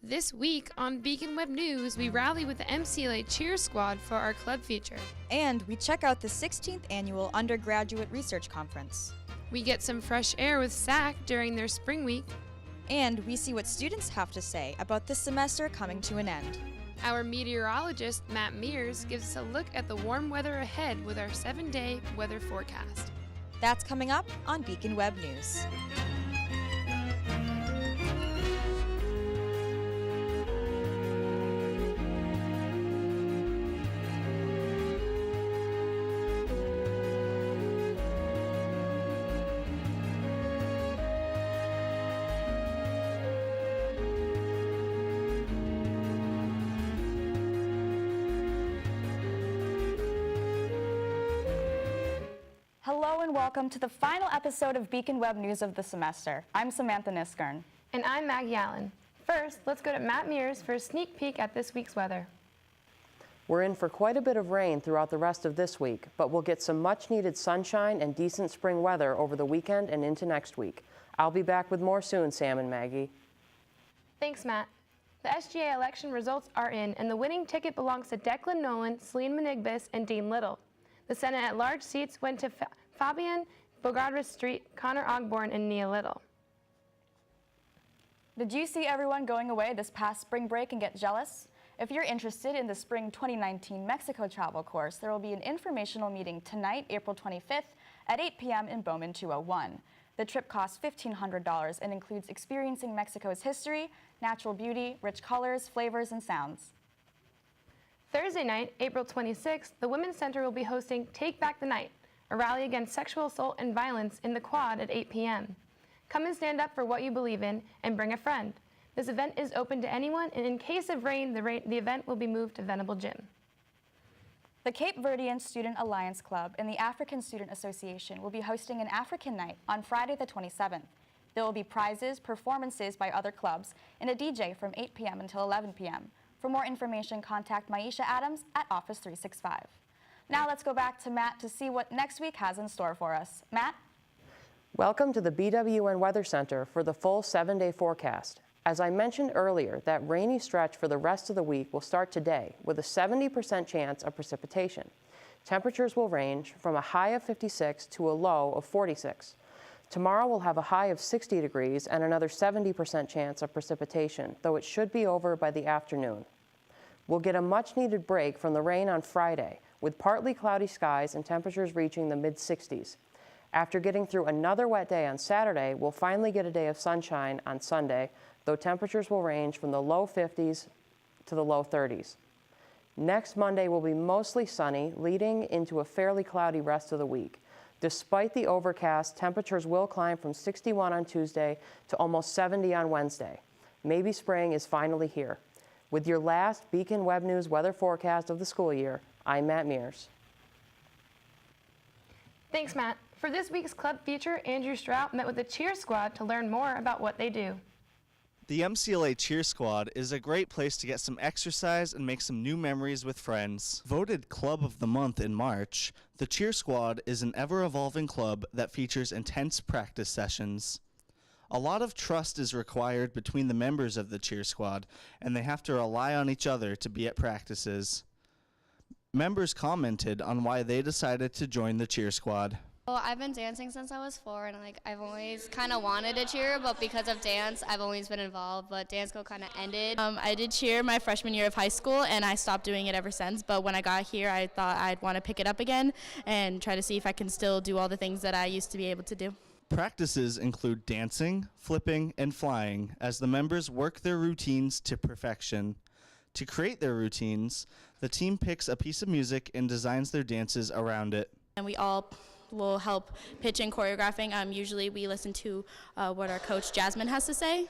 This week on Beacon Web News, we rally with the MCLA Cheer Squad for our club feature. And we check out the 16th Annual Undergraduate Research Conference. We get some fresh air with SAC during their spring week. And we see what students have to say about this semester coming to an end. Our meteorologist, Matt Mears, gives us a look at the warm weather ahead with our 7-day weather forecast. That's coming up on Beacon Web News. Hello and welcome to the final episode of Beacon Web News of the semester. I'm Samantha Niskern. And I'm Maggie Allen. First, let's go to Matt Mears for a sneak peek at this week's weather. We're in for quite a bit of rain throughout the rest of this week, but we'll get some much-needed sunshine and decent spring weather over the weekend and into next week. I'll be back with more soon, Sam and Maggie. Thanks, Matt. The SGA election results are in, and the winning ticket belongs to Declan Nolan, Celine Manigbis, and Dean Little. The Senate at-large seats went to Fabian Bogardus Street, Connor Ogborn, and Nia Little. Did you see everyone going away this past spring break and get jealous? If you're interested in the Spring 2019 Mexico travel course, there will be an informational meeting tonight, April 25th at 8 p.m. in Bowman 201. The trip costs $1,500 and includes experiencing Mexico's history, natural beauty, rich colors, flavors, and sounds. Thursday night, April 26th, the Women's Center will be hosting Take Back the Night, a rally against sexual assault and violence in the Quad at 8 p.m. Come and stand up for what you believe in and bring a friend. This event is open to anyone, and in case of rain, the event will be moved to Venable Gym. The Cape Verdean Student Alliance Club and the African Student Association will be hosting an African Night on Friday the 27th. There will be prizes, performances by other clubs, and a DJ from 8 p.m. until 11 p.m. For more information, contact Maisha Adams at Office 365. Now let's go back to Matt to see what next week has in store for us. Matt? Welcome to the BWN Weather Center for the full 7-day forecast. As I mentioned earlier, that rainy stretch for the rest of the week will start today with a 70% chance of precipitation. Temperatures will range from a high of 56 to a low of 46. Tomorrow we'll have a high of 60 degrees and another 70% chance of precipitation, though it should be over by the afternoon. We'll get a much-needed break from the rain on Friday, with partly cloudy skies and temperatures reaching the mid-60s. After getting through another wet day on Saturday, we'll finally get a day of sunshine on Sunday, though temperatures will range from the low 50s to the low 30s. Next Monday will be mostly sunny, leading into a fairly cloudy rest of the week. Despite the overcast, temperatures will climb from 61 on Tuesday to almost 70 on Wednesday. Maybe spring is finally here. With your last Beacon Web News weather forecast of the school year, I'm Matt Mears. Thanks, Matt. For this week's club feature, Andrew Strout met with the Cheer Squad to learn more about what they do. The MCLA Cheer Squad is a great place to get some exercise and make some new memories with friends. Voted Club of the Month in March, the Cheer Squad is an ever-evolving club that features intense practice sessions. A lot of trust is required between the members of the Cheer Squad, and they have to rely on each other to be at practices. Members commented on why they decided to join the Cheer Squad. Well, I've been dancing since I was 4, and I've always kind of wanted to cheer, but because of dance, I've always been involved, but dance school kind of ended. I did cheer my freshman year of high school, and I stopped doing it ever since, but when I got here, I thought I'd want to pick it up again and try to see if I can still do all the things that I used to be able to do. Practices include dancing, flipping, and flying as the members work their routines to perfection. To create their routines, the team picks a piece of music and designs their dances around it. And we all will help pitch and choreographing. Usually we listen to what our coach Jasmine has to say.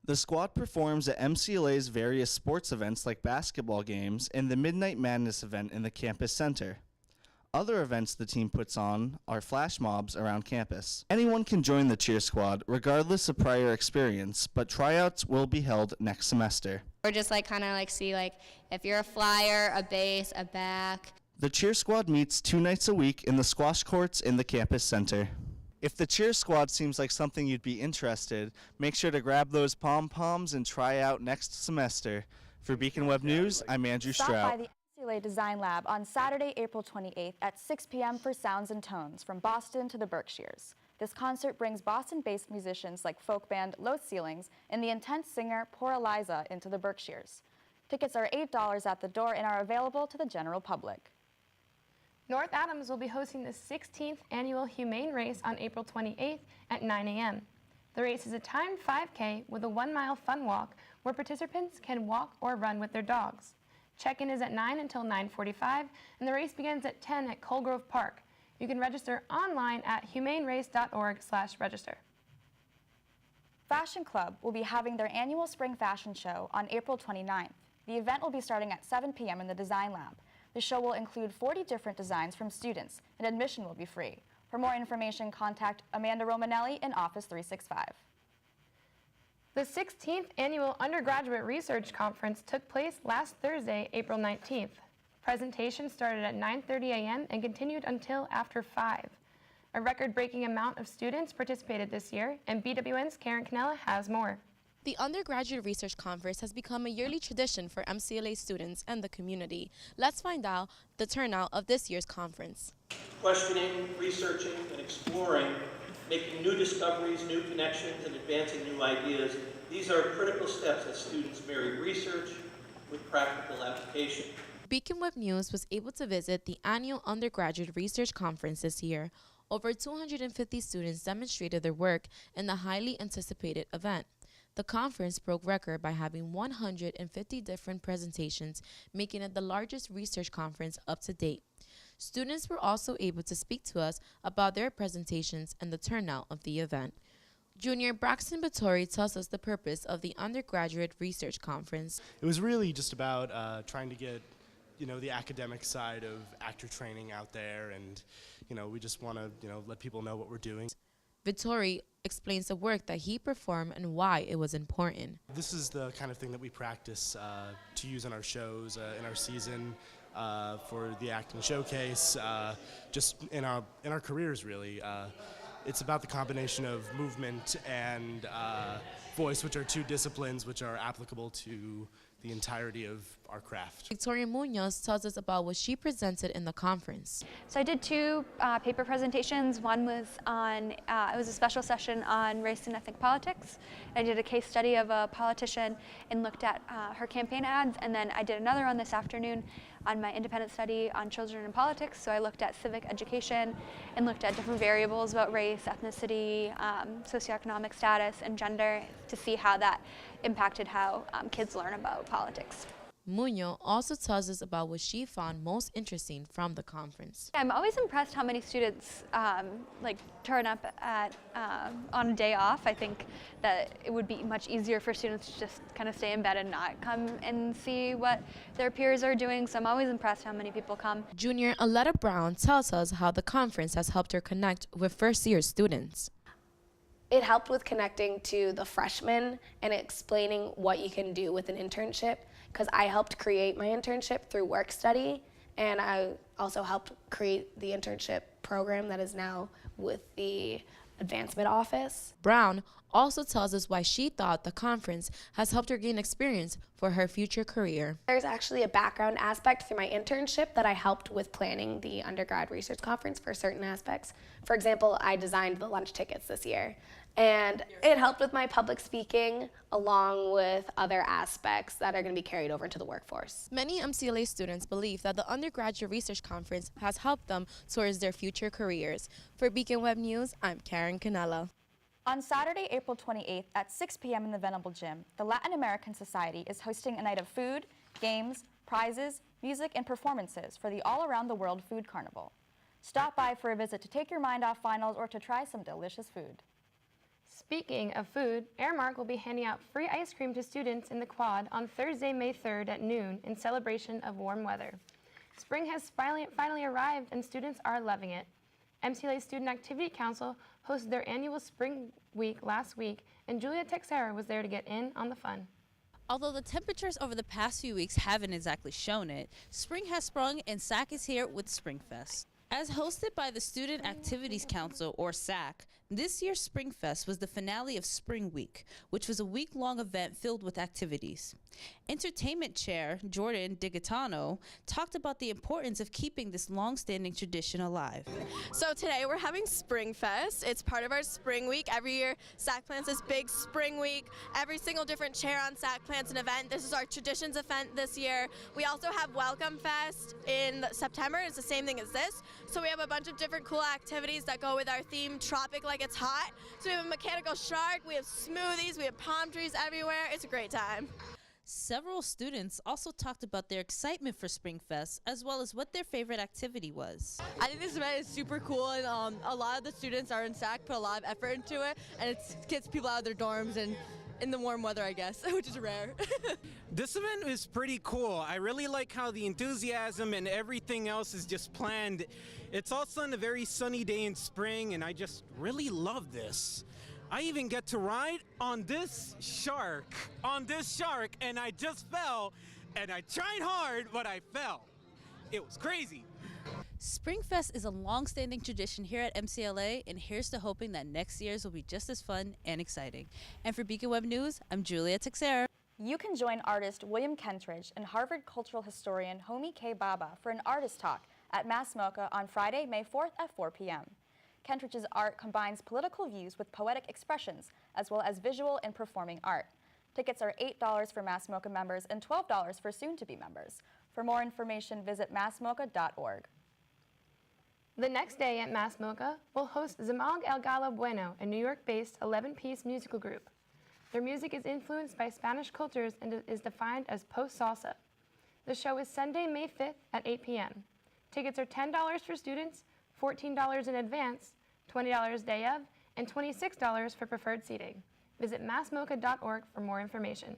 The squad performs at MCLA's various sports events like basketball games and the Midnight Madness event in the campus center. Other events the team puts on are flash mobs around campus. Anyone can join the Cheer Squad, regardless of prior experience, but tryouts will be held next semester. Or just see if you're a flyer, a base, a back. The Cheer Squad meets 2 nights a week in the squash courts in the campus center. If the cheer squad seems like something you'd be interested, make sure to grab those pom-poms and try out next semester. For Beacon Web News, I'm Andrew Stop Strout. by the MCLA Design Lab on Saturday, April 28th at 6 p.m. for Sounds and Tones from Boston to the Berkshires. This concert brings Boston-based musicians like folk band Low Ceilings and the intense singer Poor Eliza into the Berkshires. Tickets are $8 at the door and are available to the general public. North Adams will be hosting the 16th annual Humane Race on April 28th at 9 a.m. The race is a timed 5K with a 1-mile fun walk where participants can walk or run with their dogs. Check-in is at 9 until 9:45, and the race begins at 10 at Colgrove Park. You can register online at humanerace.org/register. Fashion Club will be having their annual spring fashion show on April 29th. The event will be starting at 7 p.m. in the Design Lab. The show will include 40 different designs from students, and admission will be free. For more information, contact Amanda Romanelli in Office 365. The 16th annual Undergraduate Research Conference took place last Thursday, April 19th. Presentation started at 9:30 a.m. and continued until after 5. A record-breaking amount of students participated this year, and BWN's Karen Canella has more. The Undergraduate Research Conference has become a yearly tradition for MCLA students and the community. Let's find out the turnout of this year's conference. Questioning, researching, and exploring, making new discoveries, new connections, and advancing new ideas. These are critical steps as students marry research with practical application. Beacon Web News was able to visit the annual Undergraduate Research Conference this year. Over 250 students demonstrated their work in the highly anticipated event. The conference broke record by having 150 different presentations, making it the largest research conference up to date. Students were also able to speak to us about their presentations and the turnout of the event. Junior Braxton Battori tells us the purpose of the Undergraduate Research Conference. It was really just about trying to get the academic side of actor training out there, and we just want to let people know what we're doing. Vittori explains the work that he performed and why it was important. This is the kind of thing that we practice to use in our shows, in our season, for the acting showcase, just in our careers really. It's about the combination of movement and voice, which are two disciplines which are applicable to the entirety of our craft. Victoria Munoz tells us about what she presented in the conference. So I did two paper presentations. One was on, it was a special session on race and ethnic politics. I did a case study of a politician and looked at her campaign ads, and then I did another one this afternoon on my independent study on children and politics. So I looked at civic education and looked at different variables about race, ethnicity, socioeconomic status, and gender to see how that impacted how kids learn about politics. Muñoz also tells us about what she found most interesting from the conference. I'm always impressed how many students turn up at on a day off. I think that it would be much easier for students to just kind of stay in bed and not come and see what their peers are doing. So I'm always impressed how many people come. Junior Aletta Brown tells us how the conference has helped her connect with first-year students. It helped with connecting to the freshmen and explaining what you can do with an internship, because I helped create my internship through work study, and I also helped create the internship program that is now with the advancement office. Brown also tells us why she thought the conference has helped her gain experience for her future career. There's actually a background aspect through my internship that I helped with planning the undergrad research conference for certain aspects. For example, I designed the lunch tickets this year, and it helped with my public speaking along with other aspects that are going to be carried over into the workforce. Many MCLA students believe that the Undergraduate Research Conference has helped them towards their future careers. For Beacon Web News, I'm Karen Canella. On Saturday, April 28th at 6 p.m. in the Venable Gym, the Latin American Society is hosting a night of food, games, prizes, music, and performances for the all-around-the-world food carnival. Stop by for a visit to take your mind off finals or to try some delicious food. Speaking of food, Airmark will be handing out free ice cream to students in the quad on Thursday, May 3rd at noon in celebration of warm weather. Spring has finally arrived and students are loving it. MCLA Student Activity Council hosted their annual Spring Week last week, and Julia Texera was there to get in on the fun. Although the temperatures over the past few weeks haven't exactly shown it, spring has sprung and SAC is here with Springfest. As hosted by the Student Activities Council, or SAC, this year's Spring Fest was the finale of Spring Week, which was a week-long event filled with activities. Entertainment Chair Jordan DiGaetano talked about the importance of keeping this long-standing tradition alive. So today we're having Spring Fest. It's part of our Spring Week. Every year SAC plans this big Spring Week. Every single different chair on SAC plans an event. This is our traditions event this year. We also have Welcome Fest in September. It's the same thing as this. So we have a bunch of different cool activities that go with our theme, Tropic Like It's Hot. So we have a mechanical shark, we have smoothies, we have palm trees everywhere. It's a great time. Several students also talked about their excitement for Spring Fest, as well as what their favorite activity was. I think this event is super cool, and a lot of the students are in SAC, put a lot of effort into it, and it gets people out of their dorms and in the warm weather, I guess, which is rare. This event is pretty cool. I really like how the enthusiasm and everything else is just planned. It's also on a very sunny day in spring, and I just really love this. I even get to ride on this shark, and I just fell, and I tried hard, but I fell. It was crazy. Spring Fest is a long-standing tradition here at MCLA, and here's to hoping that next year's will be just as fun and exciting. And for Beacon Web News, I'm Julia Teixeira. You can join artist William Kentridge and Harvard cultural historian Homi K. Baba for an artist talk at Mass MoCA on Friday, May 4th at 4 p.m. Kentridge's art combines political views with poetic expressions, as well as visual and performing art. Tickets are $8 for Mass MoCA members and $12 for soon-to-be members. For more information, visit massmoca.org. The next day at Mass MoCA, we'll host Zamag El Galo Bueno, a New York-based 11-piece musical group. Their music is influenced by Spanish cultures and is defined as post-salsa. The show is Sunday, May 5th at 8 p.m. Tickets are $10 for students, $14 in advance, $20 day of, and $26 for preferred seating. Visit massmoca.org for more information.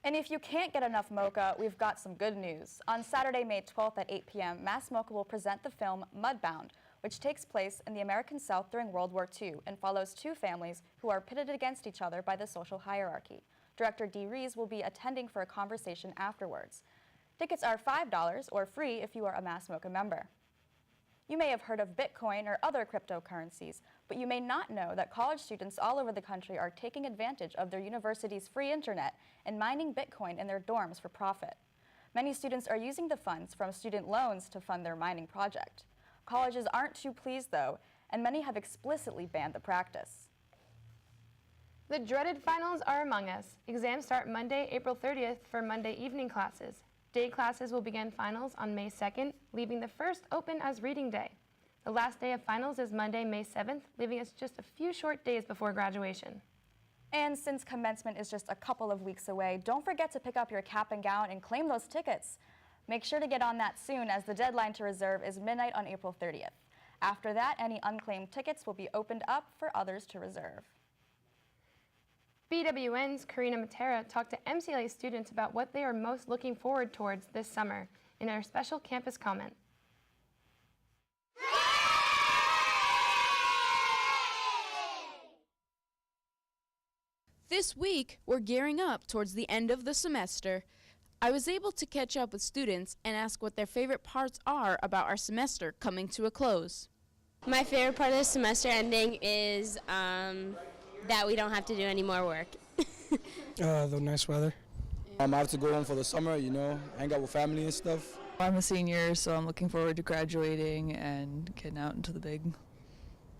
And if you can't get enough MoCA, we've got some good news. On Saturday, May 12th at 8 p.m., Mass MoCA will present the film Mudbound, which takes place in the American South during World War II and follows two families who are pitted against each other by the social hierarchy. Director Dee Rees will be attending for a conversation afterwards. Tickets are $5 or free if you are a Mass MoCA member. You may have heard of Bitcoin or other cryptocurrencies, but you may not know that college students all over the country are taking advantage of their university's free internet and mining Bitcoin in their dorms for profit. Many students are using the funds from student loans to fund their mining project. Colleges aren't too pleased, though, and many have explicitly banned the practice. The dreaded finals are among us. Exams start Monday, April 30th for Monday evening classes. Day classes will begin finals on May 2nd, leaving the first open as reading day. The last day of finals is Monday, May 7th, leaving us just a few short days before graduation. And since commencement is just a couple of weeks away, don't forget to pick up your cap and gown and claim those tickets. Make sure to get on that soon, as the deadline to reserve is midnight on April 30th. After that, any unclaimed tickets will be opened up for others to reserve. BWN's Karina Matera talked to MCLA students about what they are most looking forward towards this summer in our special campus comment. This week, we're gearing up towards the end of the semester. I was able to catch up with students and ask what their favorite parts are about our semester coming to a close. My favorite part of the semester ending is that we don't have to do any more work. The nice weather. I have to go home for the summer, hang out with family and stuff. I'm a senior, so I'm looking forward to graduating and getting out into the big,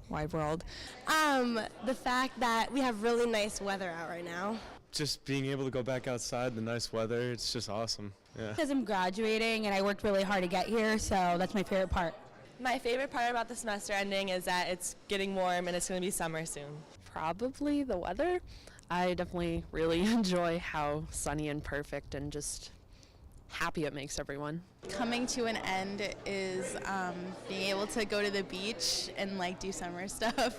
wide world. The fact that we have really nice weather out right now. Just being able to go back outside, the nice weather, it's just awesome. Yeah. Because I'm graduating and I worked really hard to get here, so that's my favorite part. My favorite part about the semester ending is that it's getting warm and it's going to be summer soon. Probably the weather. I definitely really enjoy how sunny and perfect and just happy it makes everyone. Coming to an end is being able to go to the beach and do summer stuff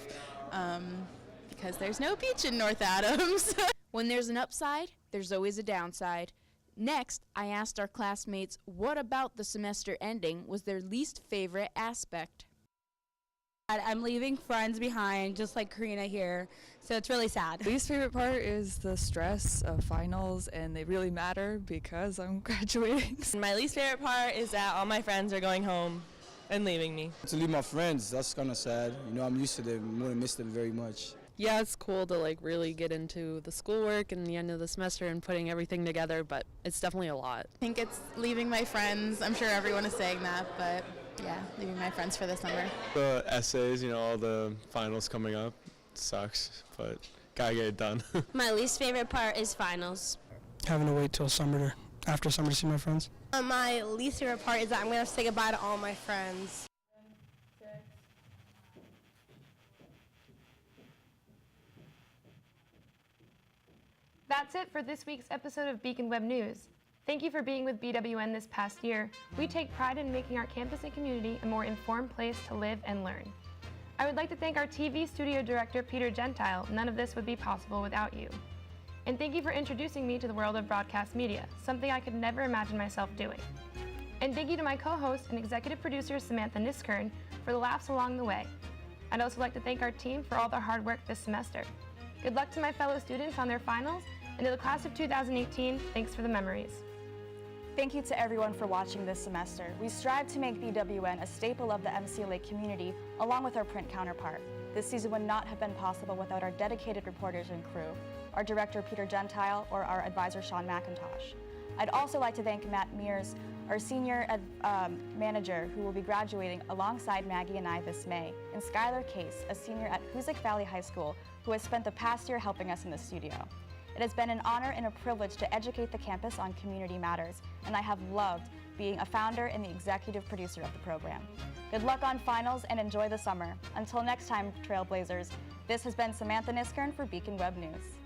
because there's no beach in North Adams. When there's an upside, there's always a downside. Next, I asked our classmates what about the semester ending was their least favorite aspect. I'm leaving friends behind, just like Karina here, so it's really sad. Least favorite part is the stress of finals, and they really matter because I'm graduating. My least favorite part is that all my friends are going home and leaving me. To leave my friends, that's kind of sad. You know, I'm used to them. I'm going to miss them very much. Yeah, it's cool to like really get into the schoolwork and the end of the semester and putting everything together, but it's definitely a lot. I think it's leaving my friends. I'm sure everyone is saying that, but yeah, leaving my friends for the summer. The essays, you know, all the finals coming up, sucks, but gotta get it done. My least favorite part is finals. Having to wait till after summer to see my friends. My least favorite part is that I'm going to have to say goodbye to all my friends. That's it for this week's episode of Beacon Web News. Thank you for being with BWN this past year. We take pride in making our campus and community a more informed place to live and learn. I would like to thank our TV studio director, Peter Gentile. None of this would be possible without you. And thank you for introducing me to the world of broadcast media, something I could never imagine myself doing. And thank you to my co-host and executive producer, Samantha Niskern, for the laughs along the way. I'd also like to thank our team for all their hard work this semester. Good luck to my fellow students on their finals, and to the class of 2018, thanks for the memories. Thank you to everyone for watching this semester. We strive to make BWN a staple of the MCLA community, along with our print counterpart. This season would not have been possible without our dedicated reporters and crew, our director Peter Gentile, or our advisor Sean McIntosh. I'd also like to thank Matt Mears, our senior manager, who will be graduating alongside Maggie and I this May, and Skylar Case, a senior at Hoosick Valley High School, who has spent the past year helping us in the studio. It has been an honor and a privilege to educate the campus on community matters, and I have loved being a founder and the executive producer of the program. Good luck on finals and enjoy the summer. Until next time, Trailblazers, this has been Samantha Niskern for Beacon Web News.